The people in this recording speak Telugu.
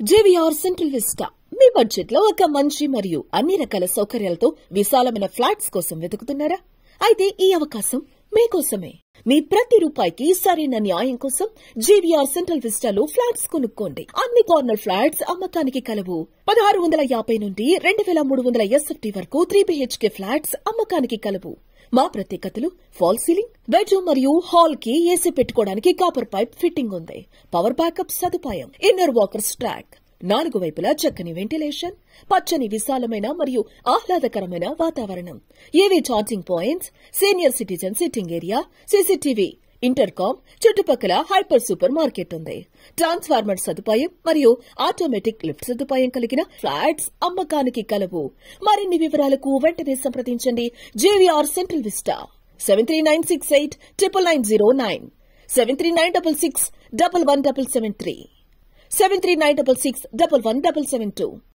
జేవీఆర్ సెంట్రల్ విస్టా మీ బడ్జెట్ లో ఒక మంచి మరియు అన్ని రకాల సౌకర్యాలతో విశాలమైన ఫ్లాట్స్ కోసం వెతుకుతున్నారా? అయితే ఈ అవకాశం మీకోసమే. మీ ప్రతి రూపాయికి సరైన న్యాయం కోసం జేవీఆర్ సెంట్రల్ విస్టాలో ఫ్లాట్స్ కొనుక్కోండి. అన్ని కార్నర్ ఫ్లాట్స్ అమ్మకానికి కలవు. 1650 నుండి 2300 ఎస్ఎఫ్టీ వరకు 3 BHK ఫ్లాట్స్ అమ్మకానికి కలవు. మా ప్రత్యేకతలు ఫాల్ సీలింగ్, బెడ్రూమ్ మరియు హాల్ కి ఏసీ పెట్టుకోవడానికి కాపర్ పైప్ ఫిట్టింగ్ ఉంది. పవర్ బ్యాకప్ సదుపాయం, ఇన్నర్ వాకర్స్ ట్రాక్, 4 వైపులా చక్కని వెంటిలేషన్, పచ్చని విశాలమైన మరియు ఆహ్లాదకరమైన వాతావరణం, ఏవీ charging points, senior citizen sitting area, CCTV, intercom, చుట్టుపక్కల హైపర్ సూపర్ మార్కెట్ ఉంది. ట్రాన్స్ఫార్మర్ సదుపాయం మరియు ఆటోమేటిక్ లిఫ్ట్ సదుపాయం కలిగిన ఫ్లాట్స్ అమ్మకానికి కలవు. మరిన్ని వివరాలకు వెంటనే సంప్రదించండి. JVR central vista 7396899009 7396611773 7396611772.